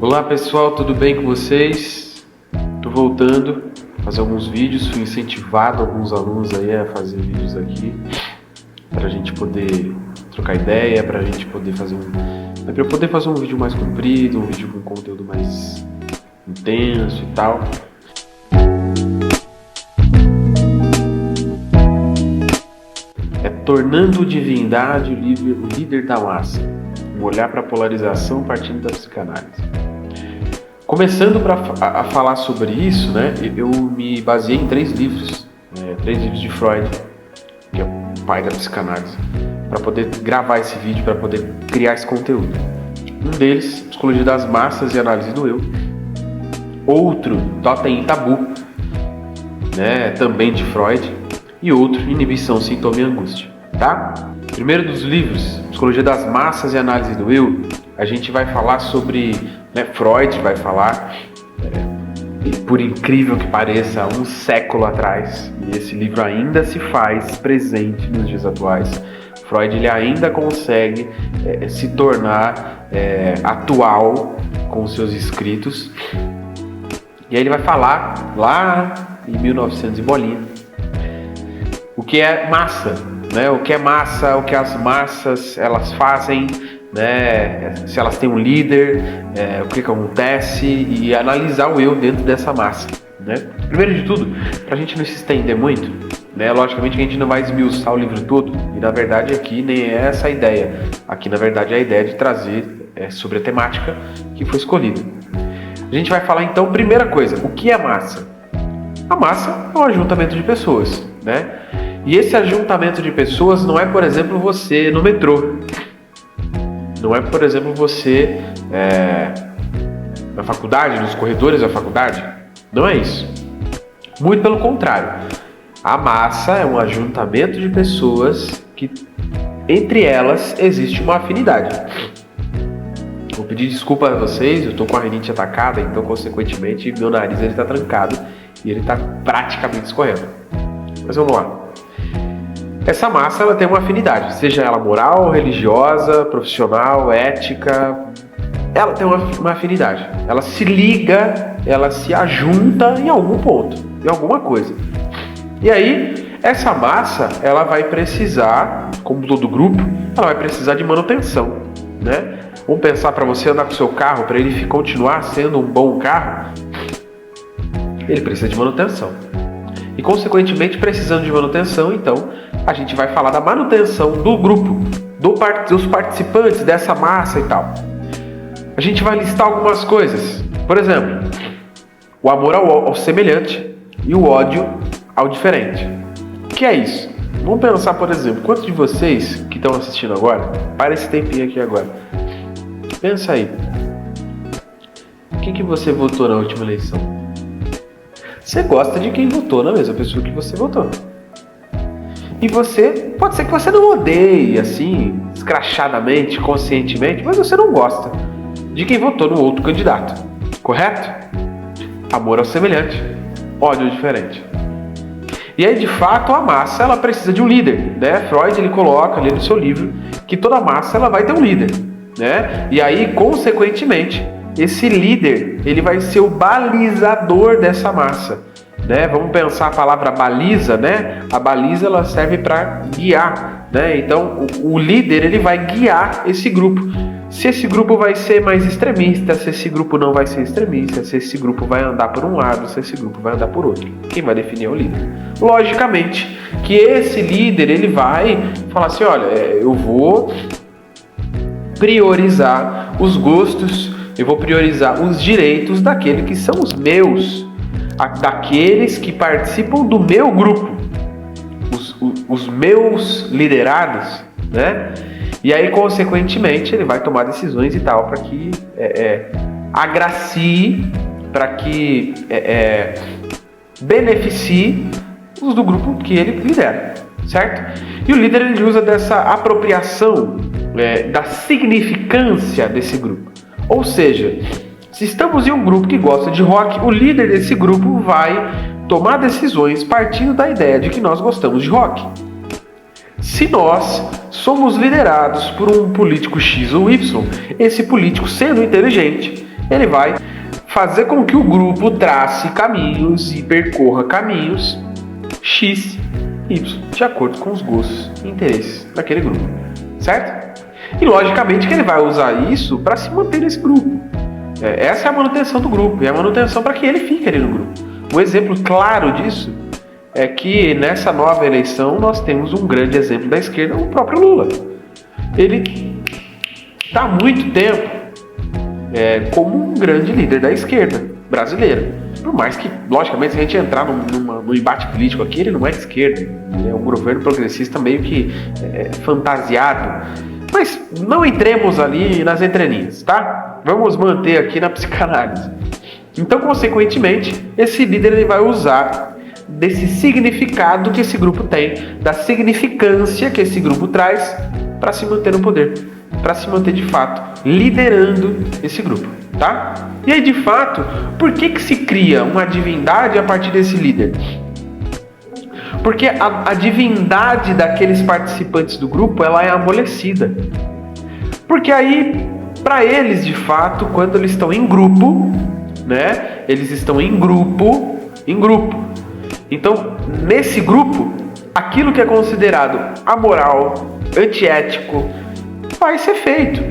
Olá pessoal, tudo bem com vocês? Tô voltando a fazer alguns vídeos, fui incentivado alguns alunos aí a fazer vídeos aqui pra gente poder trocar ideia, pra gente poder fazer pra eu poder fazer um vídeo mais comprido, um vídeo com conteúdo mais intenso e tal. É Tornando Divindade o Líder da Massa, um olhar para a polarização partindo da psicanálise. Começando a falar sobre isso, né, eu me baseei em três livros de Freud, que é o pai da psicanálise, para poder gravar esse vídeo, para poder criar esse conteúdo. Um deles, Psicologia das Massas e Análise do Eu. Outro, Totem e Tabu, né, também de Freud. E outro, Inibição, Sintoma e Angústia. Tá? Primeiro dos livros, Psicologia das Massas e Análise do Eu, a gente vai falar sobre, Freud vai falar, por incrível que pareça, um século atrás, e esse livro ainda se faz presente nos dias atuais. Freud ele ainda consegue se tornar atual com os seus escritos, e aí ele vai falar lá em 1900 e bolinha o que é massa, né? O que é massa, o que as massas elas fazem, né? Se elas têm um líder, o que acontece, e analisar o eu dentro dessa massa, né? Primeiro de tudo, para a gente não se estender muito, né? Logicamente que a gente não vai esmiuçar o livro todo, e na verdade aqui nem é essa a ideia. Aqui na verdade é a ideia de trazer sobre a temática que foi escolhida. A gente vai falar então, primeira coisa, o que é massa? A massa é um ajuntamento de pessoas, né? E esse ajuntamento de pessoas não é, por exemplo, você no metrô. Não é, por exemplo, você na faculdade, nos corredores da faculdade. Não é isso. Muito pelo contrário. A massa é um ajuntamento de pessoas que, entre elas, existe uma afinidade. Vou pedir desculpa a vocês, eu estou com a rinite atacada, então, consequentemente, meu nariz está trancado e ele está praticamente escorrendo. Mas vamos lá. Essa massa ela tem uma afinidade, seja ela moral, religiosa, profissional, ética, ela tem uma afinidade. Ela se liga, ela se ajunta em algum ponto, em alguma coisa. E aí, essa massa, ela vai precisar, como todo grupo, ela vai precisar de manutenção, né? Vamos pensar para você andar com o seu carro, para ele continuar sendo um bom carro, ele precisa de manutenção. E, consequentemente, precisando de manutenção, então, a gente vai falar da manutenção do grupo, dos participantes dessa massa e tal. A gente vai listar algumas coisas. Por exemplo, o amor ao semelhante e o ódio ao diferente. O que é isso? Vamos pensar, por exemplo, quantos de vocês que estão assistindo agora, para esse tempinho aqui agora, pensa aí. Quem que você votou na última eleição? Você gosta de quem votou na mesma pessoa que você votou. E você, pode ser que você não odeie, assim, escrachadamente, conscientemente, mas você não gosta de quem votou no outro candidato. Correto? Amor ao semelhante, ódio ao diferente. E aí, de fato, a massa, ela precisa de um líder, né? Freud, ele coloca ali no seu livro que toda massa, ela vai ter um líder, né? E aí, consequentemente, esse líder, ele vai ser o balizador dessa massa, né? Vamos pensar a palavra baliza, né? A baliza, ela serve para guiar, né? Então, o líder, ele vai guiar esse grupo. Se esse grupo vai ser mais extremista, se esse grupo não vai ser extremista, se esse grupo vai andar por um lado, se esse grupo vai andar por outro. Quem vai definir é o líder. Logicamente que esse líder, ele vai falar assim, olha, eu vou priorizar os gostos, eu vou priorizar os direitos daqueles que são os meus, daqueles que participam do meu grupo, os meus liderados, né? E aí, consequentemente, ele vai tomar decisões e tal para que agracie, para que beneficie os do grupo que ele lidera, certo? E o líder, ele usa dessa apropriação da significância desse grupo. Ou seja, se estamos em um grupo que gosta de rock, o líder desse grupo vai tomar decisões partindo da ideia de que nós gostamos de rock. Se nós somos liderados por um político X ou Y, esse político, sendo inteligente, ele vai fazer com que o grupo trace caminhos e percorra caminhos X, Y, de acordo com os gostos e interesses daquele grupo, certo? E logicamente que ele vai usar isso para se manter nesse grupo. Essa é a manutenção do grupo, é a manutenção para que ele fique ali no grupo. Um exemplo claro disso é que nessa nova eleição nós temos um grande exemplo da esquerda, o próprio Lula. Ele está há muito tempo como um grande líder da esquerda brasileira. Por mais que, logicamente, se a gente entrar num embate político aqui, ele não é de esquerda. Ele é um governo progressista meio que fantasiado. Mas não entremos ali nas entrelinhas, tá? Vamos manter aqui na psicanálise. Então, consequentemente, esse líder ele vai usar desse significado que esse grupo tem, da significância que esse grupo traz para se manter no poder, para se manter de fato liderando esse grupo, tá? E aí, de fato, por que se cria uma divindade a partir desse líder? Porque a divindade daqueles participantes do grupo, ela é amolecida. Porque aí, para eles, de fato, quando eles estão em grupo, né? Eles estão em grupo. Então, nesse grupo, aquilo que é considerado amoral, antiético, vai ser feito.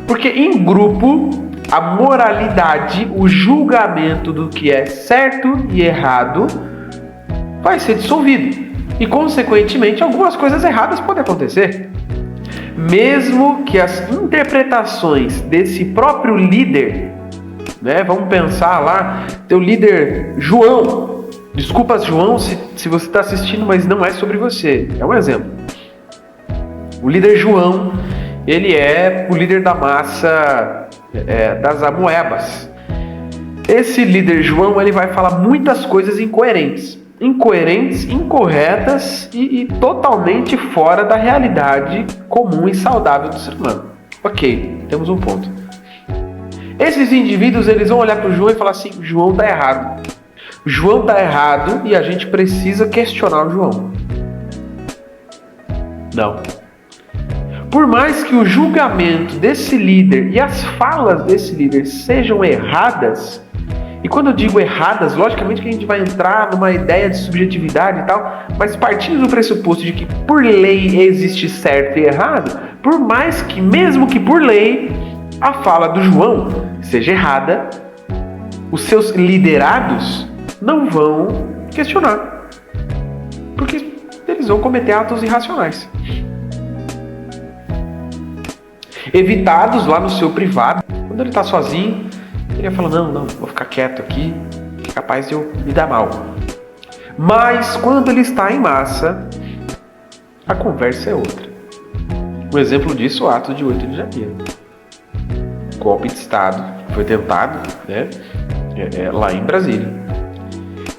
Porque em grupo, a moralidade, o julgamento do que é certo e errado vai ser dissolvido. E, consequentemente, algumas coisas erradas podem acontecer. Mesmo que as interpretações desse próprio líder, né? Vamos pensar lá, teu líder João. Desculpa, João, se você está assistindo, mas não é sobre você. É um exemplo. O líder João, ele é o líder da massa das amoebas. Esse líder João, ele vai falar muitas coisas incoerentes, incorretas e totalmente fora da realidade comum e saudável do ser humano. Ok, temos um ponto. Esses indivíduos, eles vão olhar para o João e falar assim: João está errado. João está errado e a gente precisa questionar o João. Não. Por mais que o julgamento desse líder e as falas desse líder sejam erradas, e quando eu digo erradas, logicamente que a gente vai entrar numa ideia de subjetividade e tal, mas partindo do pressuposto de que por lei existe certo e errado, por mais que, mesmo que por lei, a fala do João seja errada, os seus liderados não vão questionar, porque eles vão cometer atos irracionais. Evitados lá no seu privado, quando ele está sozinho, ele ia falar: não, vou ficar quieto aqui, é capaz de eu me dar mal. Mas quando ele está em massa, a conversa é outra. Um exemplo disso é o ato de 8 de janeiro. Golpe de Estado foi tentado, né, lá em Brasília.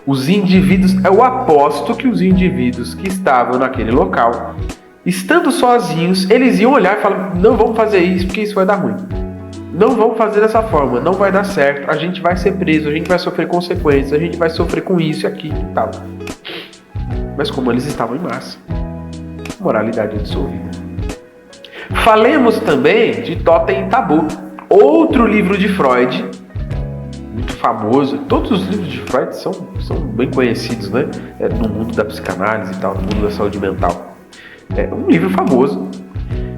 Os indivíduos, eu aposto que os indivíduos que estavam naquele local, estando sozinhos, eles iam olhar e falar: não vamos fazer isso porque isso vai dar ruim. Não vamos fazer dessa forma, não vai dar certo, a gente vai ser preso, a gente vai sofrer consequências, a gente vai sofrer com isso, aquilo e tal. Mas como eles estavam em massa, moralidade é dissolvida. Falemos também de Totem e Tabu, outro livro de Freud, muito famoso. Todos os livros de Freud são bem conhecidos, né? No mundo da psicanálise e tal, no mundo da saúde mental. É um livro famoso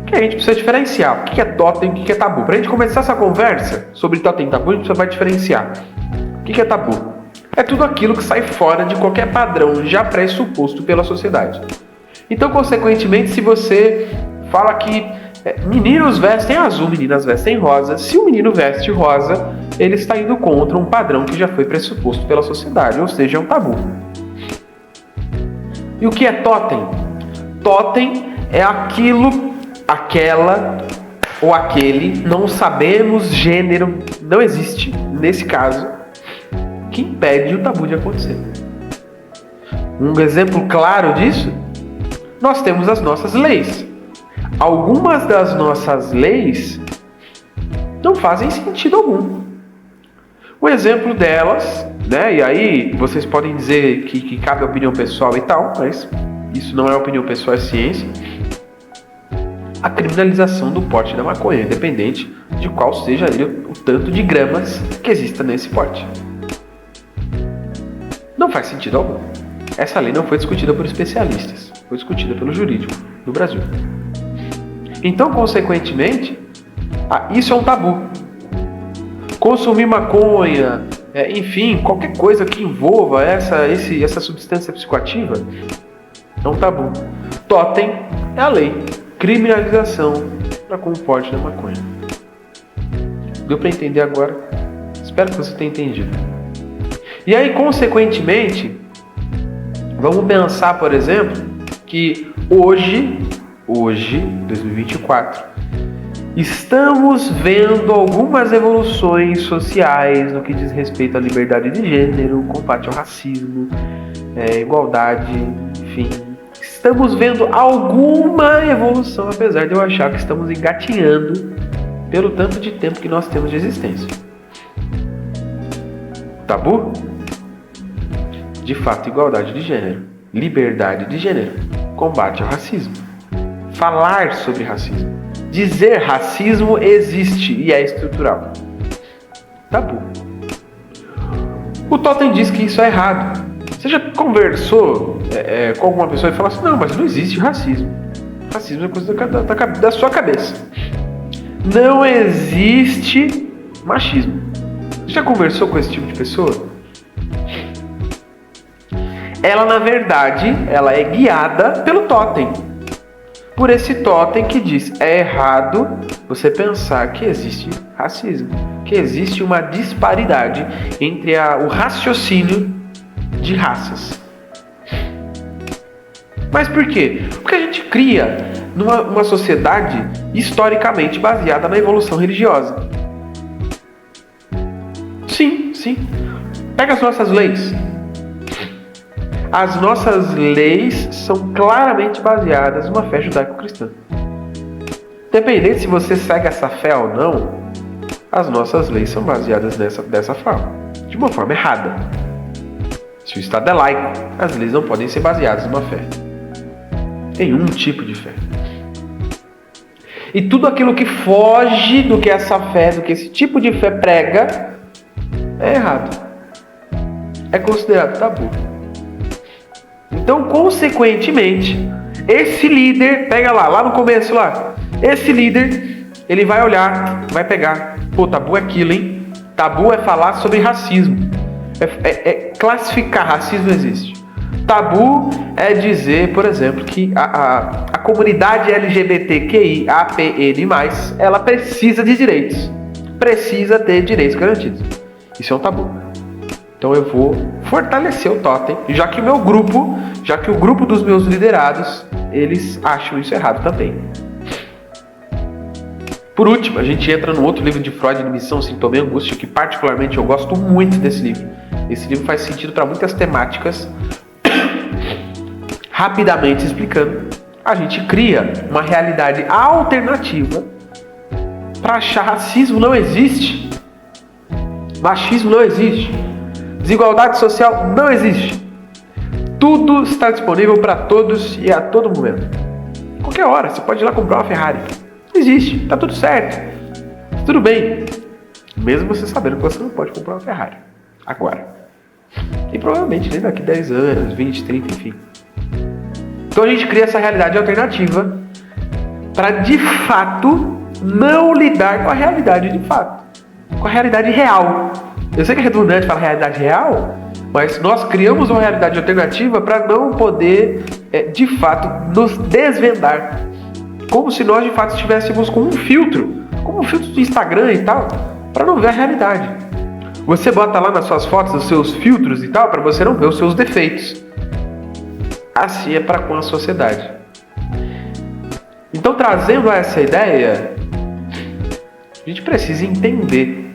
que a gente precisa diferenciar. O que é totem e o que é tabu? Para a gente começar essa conversa sobre totem e tabu, a gente vai diferenciar. O que é tabu? É tudo aquilo que sai fora de qualquer padrão já pressuposto pela sociedade. Então, consequentemente, se você fala que meninos vestem azul, meninas vestem rosa, se o menino veste rosa, ele está indo contra um padrão que já foi pressuposto pela sociedade, ou seja, é um tabu. E o que é totem? Totem é aquilo, aquela ou aquele, não sabemos, gênero, não existe, nesse caso, que impede o tabu de acontecer. Um exemplo claro disso, nós temos as nossas leis. Algumas das nossas leis não fazem sentido algum. O exemplo delas, né, e aí vocês podem dizer que cabe a opinião pessoal e tal, mas isso não é opinião pessoal, é ciência. a criminalização do porte da maconha, independente de qual seja ele, o tanto de gramas que exista nesse porte. Não faz sentido algum. Essa lei não foi discutida por especialistas, foi discutida pelo jurídico do Brasil. Então, consequentemente, isso é um tabu. Consumir maconha, enfim, qualquer coisa que envolva essa substância psicoativa é um tabu. Totem é a lei. Criminalização para com o porte da maconha. Deu para entender agora? Espero que você tenha entendido. E aí, consequentemente, vamos pensar, por exemplo, que hoje, 2024, estamos vendo algumas evoluções sociais no que diz respeito à liberdade de gênero, combate ao racismo, igualdade, enfim. Estamos vendo alguma evolução, apesar de eu achar que estamos engatinhando pelo tanto de tempo que nós temos de existência. Tabu? De fato, igualdade de gênero, liberdade de gênero, combate ao racismo, falar sobre racismo, dizer racismo existe e é estrutural. Tabu. O Totem diz que isso é errado. Você já conversou com alguma pessoa e falou assim, não, mas não existe racismo. Racismo é coisa da sua cabeça. Não existe machismo. Você já conversou com esse tipo de pessoa? Ela, na verdade, ela é guiada pelo Totem. Por esse Totem que diz, é errado você pensar que existe racismo, que existe uma disparidade entre o raciocínio de raças. Mas por quê? Porque a gente cria uma sociedade historicamente baseada na evolução religiosa. Sim. Pega as nossas leis. As nossas leis são claramente baseadas numa fé judaico-cristã. Independente se você segue essa fé ou não, as nossas leis são baseadas dessa forma, de uma forma errada. Se o Estado é laico, as leis não podem ser baseadas numa fé. Tem um tipo de fé. E tudo aquilo que foge do que essa fé, do que esse tipo de fé prega, é errado. É considerado tabu. Então, consequentemente, esse líder, pega lá no começo lá, esse líder, ele vai olhar, vai pegar, tabu é aquilo, hein? Tabu é falar sobre racismo. Classificar racismo existe. Tabu é dizer, por exemplo, que a comunidade LGBTQIAPN+, ela precisa de direitos. Precisa ter direitos garantidos. Isso é um tabu. Então eu vou fortalecer o Totem, já que o grupo dos meus liderados, eles acham isso errado também. Por último, a gente entra no outro livro de Freud, Missão, Sintoma e Angústia, que particularmente eu gosto muito desse livro. Esse livro faz sentido para muitas temáticas. Rapidamente explicando, a gente cria uma realidade alternativa para achar racismo não existe, machismo não existe, desigualdade social não existe. Tudo está disponível para todos e a todo momento. Qualquer hora, você pode ir lá comprar uma Ferrari. Existe, tá tudo certo, tudo bem. Mesmo você sabendo que você não pode comprar uma Ferrari agora. E provavelmente nem daqui 10 anos, 20, 30, enfim. Então a gente cria essa realidade alternativa para de fato não lidar com a realidade de fato, com a realidade real. Eu sei que é redundante falar realidade real, mas nós criamos uma realidade alternativa para não poder de fato nos desvendar. Como se nós de fato estivéssemos com um filtro, como um filtro do Instagram e tal, para não ver a realidade. Você bota lá nas suas fotos os seus filtros e tal, para você não ver os seus defeitos. Assim é para com a sociedade. Então, trazendo essa ideia, a gente precisa entender,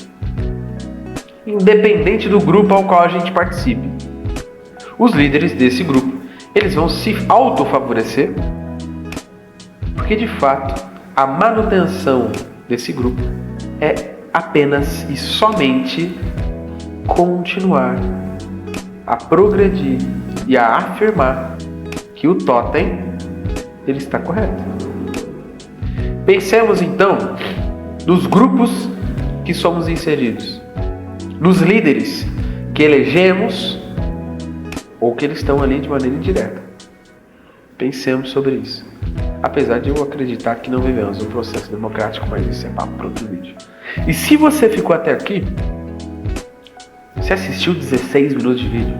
independente do grupo ao qual a gente participe, os líderes desse grupo, eles vão se autofavorecer, porque de fato a manutenção desse grupo é apenas e somente continuar a progredir e a afirmar que o Totem ele está correto. Pensemos então nos grupos que somos inseridos, nos líderes que elegemos ou que eles estão ali de maneira indireta. Pensemos sobre isso. Apesar de eu acreditar que não vivemos um processo democrático, mas isso é papo para outro vídeo. E se você ficou até aqui, você assistiu 16 minutos de vídeo,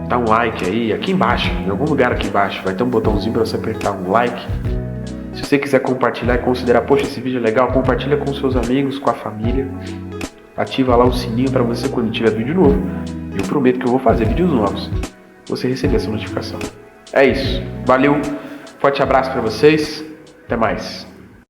dá um like aí, aqui embaixo, em algum lugar aqui embaixo, vai ter um botãozinho para você apertar um like. Se você quiser compartilhar e considerar, poxa, esse vídeo é legal, compartilha com seus amigos, com a família. Ativa lá o sininho para você quando tiver vídeo novo. Eu prometo que eu vou fazer vídeos novos. Você receber essa notificação. É isso. Valeu. Forte abraço para vocês. Até mais.